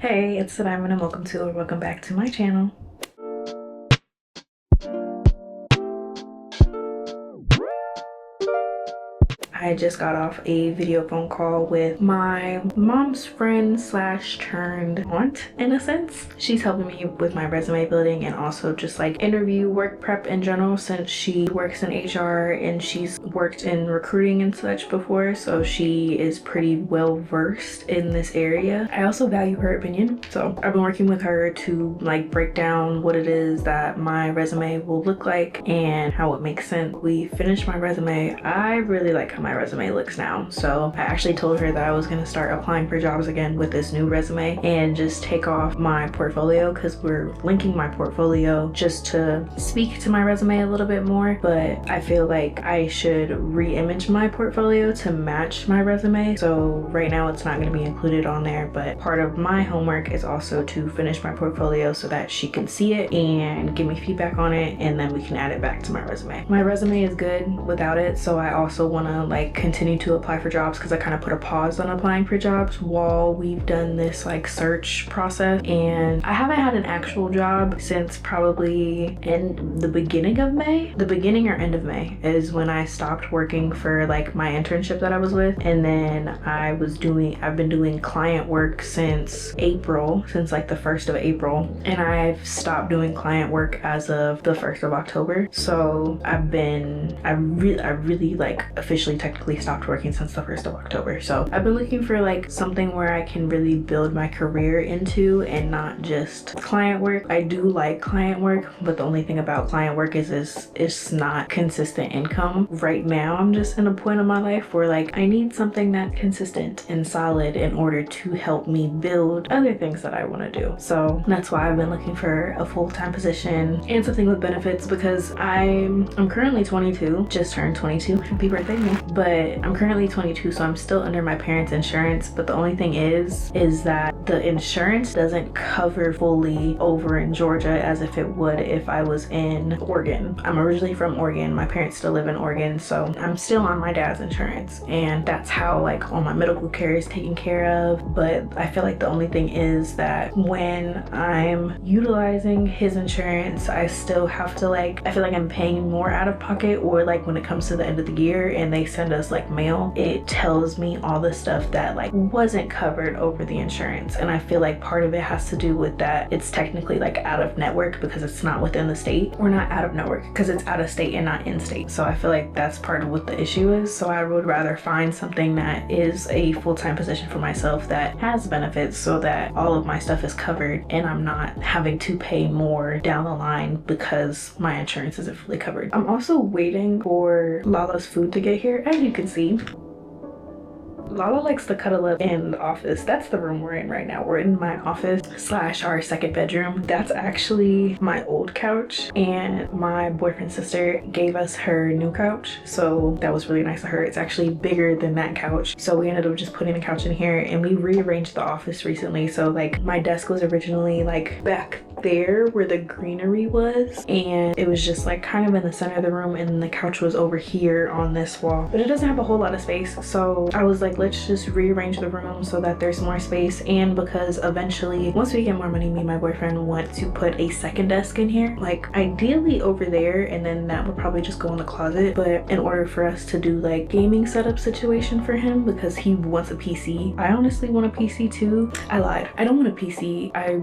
Hey, it's Sadiamond and welcome back to my channel. I just got off a video phone call with my mom's friend slash turned aunt in a sense. She's helping me with my resume building and also just like interview work prep in general, since she works in HR and she's worked in recruiting and such before, so she is pretty well versed in this area. I also value her opinion, so I've been working with her to like break down what it is that my resume will look like and how it makes sense. We finished my resume. I really like how my resume looks now, so I actually told her that I was going to start applying for jobs again with this new resume and just take off my portfolio, because we're linking my portfolio just to speak to my resume a little bit more, but I feel like I should re-image my portfolio to match my resume. So right now it's not going to be included on there, but part of my homework is also to finish my portfolio so that she can see it and give me feedback on it, and then we can add it back to my resume. My resume is good without it, so I also want to like continue to apply for jobs, because I kind of put a pause on applying for jobs while we've done this like search process, and I haven't had an actual job since probably in the beginning of May. The beginning or end of May is when I stopped working for like my internship that I was with, and then I've been doing client work since April, since like the 1st of April, and I've stopped doing client work as of the 1st of October. So I really like officially technically stopped working since the 1st of October. So I've been looking for like something where I can really build my career into and not just client work. I do like client work, but the only thing about client work is it's not consistent income. Right now I'm just in a point in my life where like I need something that's consistent and solid in order to help me build other things that I want to do. So that's why I've been looking for a full-time position and something with benefits, because I'm currently 22, just turned 22. Happy birthday to me. But I'm currently 22, so I'm still under my parents' insurance. But the only thing is that the insurance doesn't cover fully over in Georgia as if it would if I was in Oregon. I'm originally from Oregon. My parents still live in Oregon, so I'm still on my dad's insurance, and that's how like all my medical care is taken care of. But I feel like the only thing is that when I'm utilizing his insurance, I still have to like, I feel like I'm paying more out of pocket, or like when it comes to the end of the year and they send us like mail, it tells me all the stuff that like wasn't covered over the insurance. And I feel like part of it has to do with that it's technically like out of network because it's not within the state, or not out of network because it's out of state and not in state. So I feel like that's part of what the issue is. So I would rather find something that is a full-time position for myself that has benefits, so that all of my stuff is covered and I'm not having to pay more down the line because my insurance isn't fully covered. I'm also waiting for Lala's food to get here. As you can see, Lala likes to cuddle up in the office. That's the room we're in right now. We're in my office slash our second bedroom. That's actually my old couch, and my boyfriend's sister gave us her new couch, so that was really nice of her. It's actually bigger than that couch, so we ended up just putting a couch in here, and we rearranged the office recently. So like my desk was originally like back there where the greenery was, and it was just like kind of in the center of the room, and the couch was over here on this wall, but it doesn't have a whole lot of space. So I was like, let's just rearrange the room so that there's more space. And because eventually once we get more money, me and my boyfriend want to put a second desk in here, like ideally over there, and then that would probably just go in the closet. But in order for us to do like gaming setup situation for him, because he wants a PC, I honestly want a PC too. I lied, I don't want a PC. I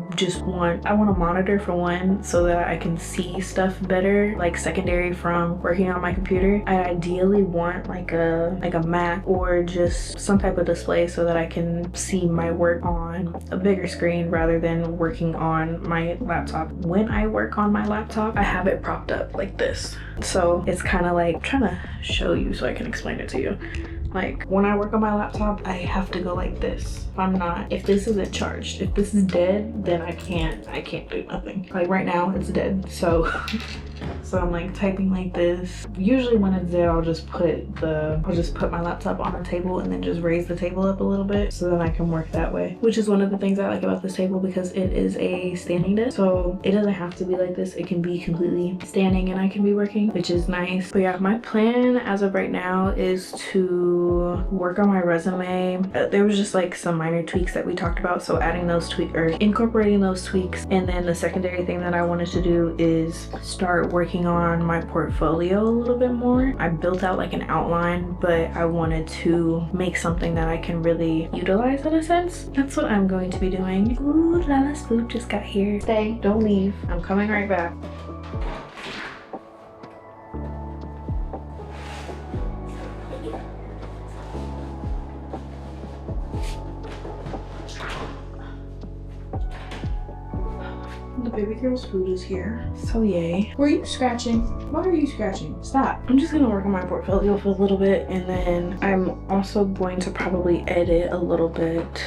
want a monitor for one, so that I can see stuff better, like secondary from working on my computer. I ideally want like a Mac or just some type of display so that I can see my work on a bigger screen rather than working on my laptop. When I work on my laptop, I have it propped up like this, so it's kind of like, I'm trying to show you so I can explain it to you. Like when I work on my laptop, I have to go like this. If this isn't charged, if this is dead, then I can't do nothing. Like right now it's dead, so So I'm like typing like this. Usually when it's dead, I'll just put my laptop on a table and then just raise the table up a little bit so then I can work that way, which is one of the things I like about this table because it is a standing desk. So it doesn't have to be like this. It can be completely standing and I can be working, which is nice. But yeah, my plan as of right now is to work on my resume. There was just like some minor tweaks that we talked about. So adding those tweaks or incorporating those tweaks. And then the secondary thing that I wanted to do is start working on my portfolio a little bit more. I built out like an outline, but I wanted to make something that I can really utilize in a sense. That's what I'm going to be doing. Ooh, Lala's food just got here. Stay, don't leave. I'm coming right back. The baby girl's food is here, so yay. Were you scratching? Why are you scratching? Stop. I'm just gonna work on my portfolio for a little bit, and then I'm also going to probably edit a little bit.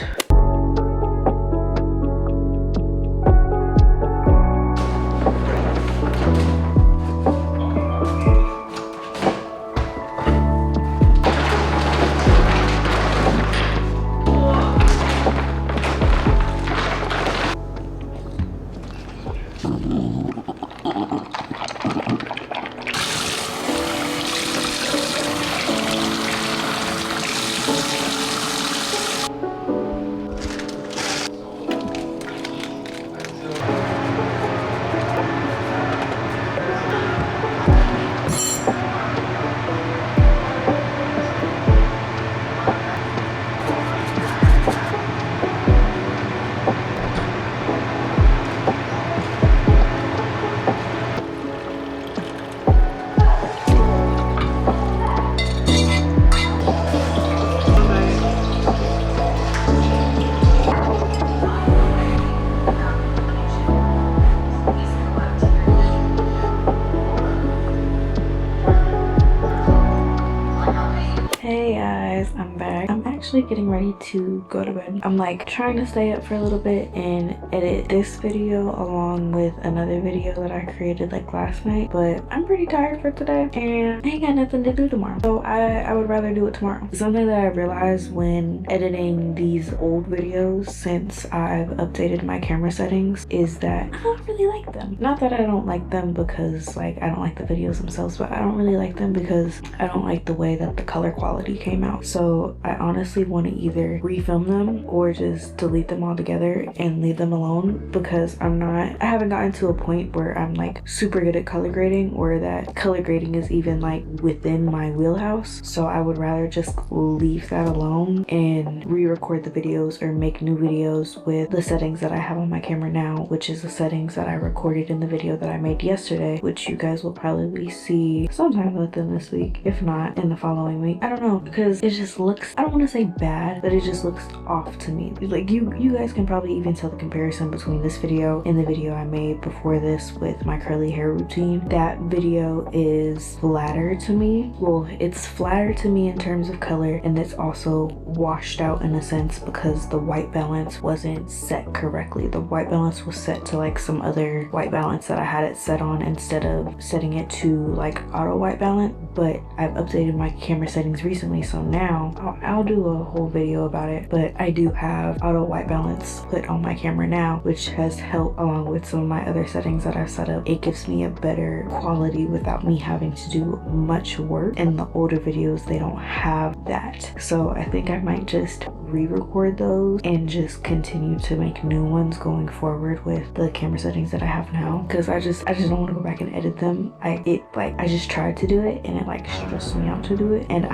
Hey guys, I'm back. I'm actually getting ready to go to bed. I'm like trying to stay up for a little bit and edit this video along with another video that I created like last night, but I'm pretty tired for today and I ain't got nothing to do tomorrow, so I would rather do it tomorrow. Something that I realized when editing these old videos since I've updated my camera settings is that I don't really like them. Not that I don't like them because like I don't like the videos themselves, but I don't really like them because I don't like the way that the color quality came out. So I honestly want to either refilm them or just delete them all together and leave them alone because I haven't gotten to a point where I'm like super good at color grading or that color grading is even like within my wheelhouse. So I would rather just leave that alone and re-record the videos or make new videos with the settings that I have on my camera now, which is the settings that I recorded in the video that I made yesterday, which you guys will probably see sometime within this week, if not in the following week. I don't know, because it just looks, I don't want to say bad, but it just looks off to me. Like you guys can probably even tell the comparison between this video and the video I made before this with my curly hair routine. That video is flatter to me. Well, it's flatter to me in terms of color, and it's also washed out in a sense because the white balance wasn't set correctly. The white balance was set to like some other white balance that I had it set on instead of setting it to like auto white balance, but I've updated my camera settings recently, so now I'll do a whole video about it. But I do have auto white balance put on my camera now, which has helped along with some of my other settings that I've set up. It gives me a better quality without me having to do much work. In the older videos they don't have that, so I think I might just re-record those and just continue to make new ones going forward with the camera settings that I have now, because I just don't want to go back and edit them. I just tried to do it and it like stressed me out to do it, and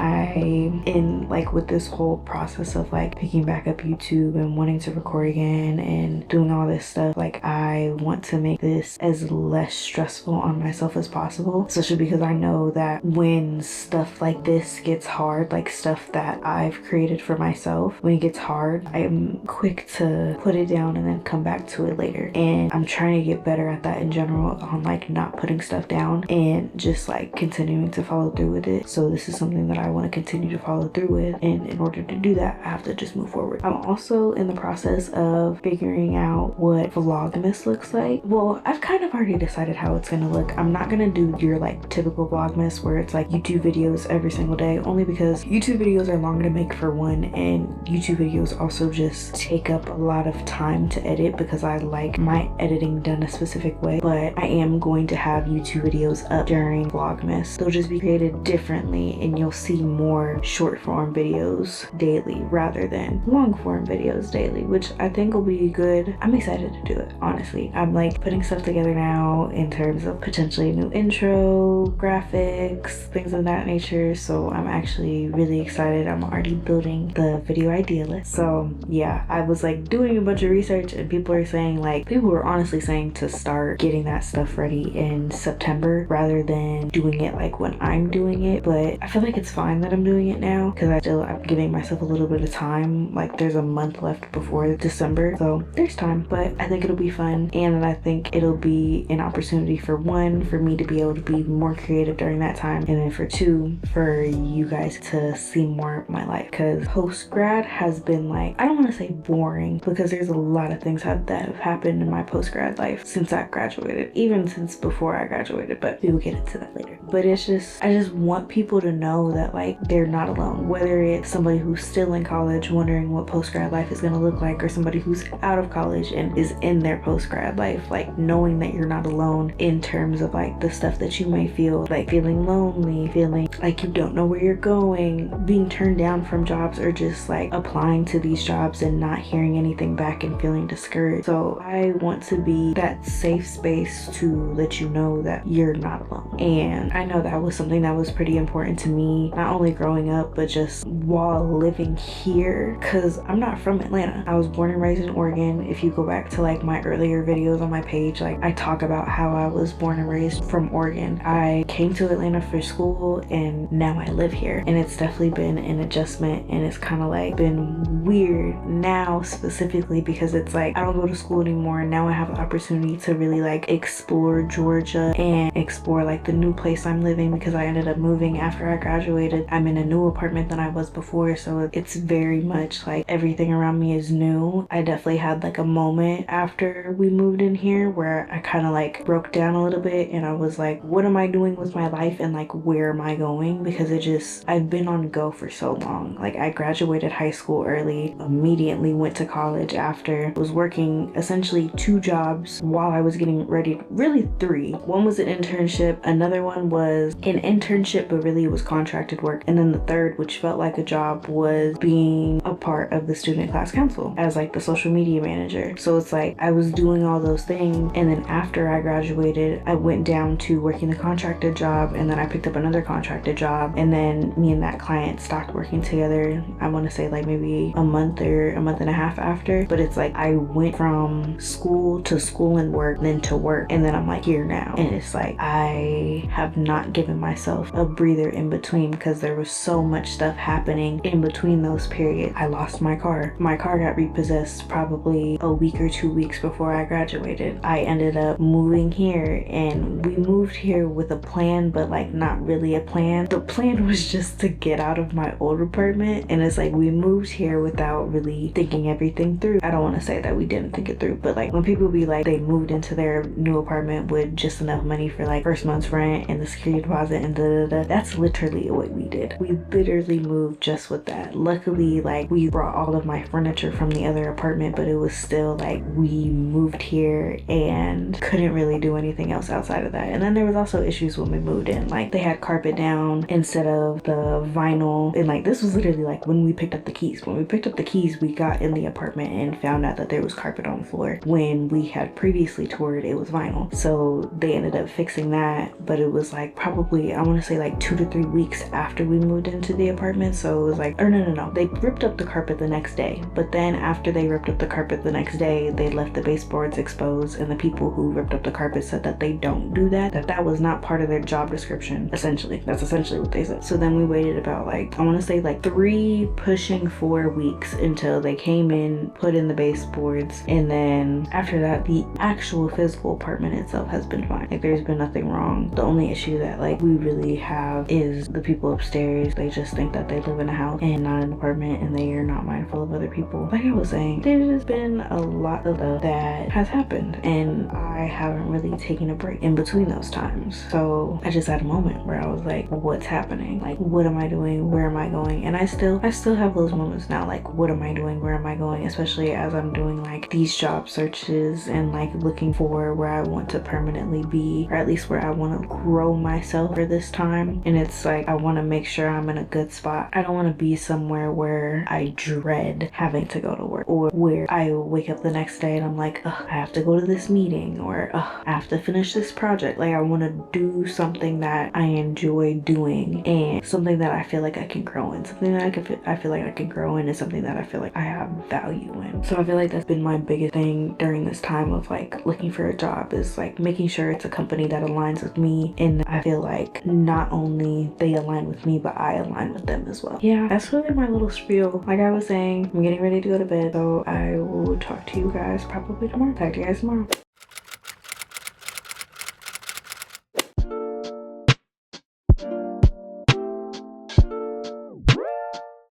with this whole process of like picking back up YouTube and wanting to record again and doing all this stuff, like I want to make this as less stressful on myself as possible, especially because I know that when stuff like this gets hard, like stuff that I've created for myself, when it gets hard, I'm quick to put it down and then come back to it later. And I'm trying to get better at that in general, on like not putting stuff down and just like continuing to follow through with it. So this is something that I want to continue to follow through with, and in order to do that, I have to just move forward. I'm also in the process of figuring out what Vlogmas looks like. Well, I've kind of already decided how it's gonna look. I'm not gonna do your like typical Vlogmas where it's like YouTube videos every single day, only because YouTube videos are longer to make for one, and YouTube videos also just take up a lot of time to edit because I like my editing done a specific way. But I am going to have YouTube videos up during Vlogmas. They'll just be created differently, and you'll see more short form videos daily rather than long form videos daily, which I think will be good. I'm excited to do it, honestly. I'm like putting stuff together now in terms of potentially a new intro, graphics, things of that nature. So I'm actually really excited. I'm already building the video idea list. So yeah, I was like doing a bunch of research, and people were honestly saying to start getting that stuff ready in September rather than doing it like when I'm doing it. But I feel like it's fine that I'm doing it now because I'm giving myself a little bit of time. Like there's a month left before December, so there's time. But I think it'll be fun, and I think it'll be an opportunity for one, for me to be able to be more creative during that time, and then for two, for you guys to see more of my life. Because post-grad has been like, I don't want to say boring, because there's a lot of things that have happened in my post-grad life since I graduated, even since before I graduated, but we will get into that later. But it's just, I just want people to know that like they're not alone, whether it's somebody who's still in college wondering what post-grad life is going to look like, or somebody who's out of college and is in their post-grad life, like knowing that you're not alone in terms of like the stuff that you may feel, like feeling lonely, feeling like you don't know where you're going, being turned down from jobs, or just like applying to these jobs and not hearing anything back and feeling discouraged. So I want to be that safe space to let you know that you're not alone. And I know that was something that was pretty important to me, not only growing up, but just while living here, because I'm not from Atlanta. I was born and raised in Oregon. If you go back to like my earlier videos on my page, like I talk about how I was born and raised from Oregon. I came to Atlanta for school, and now I live here, and it's definitely been an adjustment, and it's kind of like been weird now, specifically because it's like I don't go to school anymore, and now I have the opportunity to really like explore Georgia and explore like the new place I'm living, because I ended up moving after I graduated. I'm in a new apartment than I was before, so it's very much like everything around me is new. I definitely had like a moment after we moved in here where I kind of like broke down a little bit, and I was like, what am I doing with my life, and like where am I going? Because I've been on go for so long. Like I graduated high school early, immediately went to college after, was working essentially 2 jobs while I was getting ready, really 3. One was an internship, another one was an internship but really it was contracted work, and then the third, which felt like a job, was being a part of the student class council as like the social media manager. So it's like I was doing all those things, and then after I graduated I went down to working the contracted job, and then I picked up another contracted job, and then me and that client stopped working together. I want to say like maybe a month or a month and a half after, but it's like I went from school to school and work, then to work, and then I'm like here now, and it's like I have not given myself a breather in between because there was so much stuff happening in between those periods. I lost my car. My car got repossessed probably a week or 2 weeks before I graduated. I ended up moving here, and we moved here with a plan, but like not really a plan. The plan was just to get out of my old apartment, and it's like we moved here without really thinking everything through. I don't want to say that we didn't think it through, but like when people be like they moved into their new apartment with just enough money for like first month's rent and the security deposit and that's literally what we did. We literally moved just with that. Luckily, like we brought all of my furniture from the other apartment, but it was still like we moved here and couldn't really do anything else outside of that. And then there was also issues when we moved in, like they had carpet down instead of the vinyl, and like this was literally like when we picked up the keys. When we picked up the keys, we got in the apartment and found out that there was carpet on the floor. When we had previously toured, it was vinyl. So they ended up fixing that, but it was like probably, I want to say like 2 to 3 weeks after we moved into the apartment. So it was like, or no, they ripped up the carpet the next day, but then after they ripped up the carpet the next day, they left the baseboards exposed, and the people who ripped up the carpet said that they don't do that, that was not part of their job description. Essentially, that's essentially what they said. So then we waited about about like, I want to say like 3 pushing 4 weeks until they came in, put in the baseboards, and then after that the actual physical apartment itself has been fine. Like there's been nothing wrong. The only issue that like we really have is the people upstairs. They just think that they live in a house and not an apartment, and they are not mindful of other people. Like I was saying, there's just been a lot of stuff that has happened, and I haven't really taken a break in between those times. So I just had a moment where I was like, what's happening? Like, what am I doing? Where am I going? And I still have those moments now. Like, what am I doing? Where am I going? Especially as I'm doing like these job searches and like looking for where I want to permanently be, or at least where I want to grow myself for this time. And it's like, I want to make sure I'm in a good spot. I don't want to be somewhere where I dread having to go to work, or where I wake up the next day and I'm like, ugh, I have to go to this meeting, or ugh, I have to finish this project. Like I want to do something that I enjoy doing, and something that I feel like I can grow in, something that I feel like I can grow in, and something that I feel like I have value in. So I feel like that's been my biggest thing during this time of like looking for a job, is like making sure it's a company that aligns with me, and I feel like not only they align with me, but I align with them as well. Yeah, that's really my little spiel. Like I was saying, I'm getting ready to go to bed, so I will talk to you guys probably tomorrow. Talk to you guys tomorrow.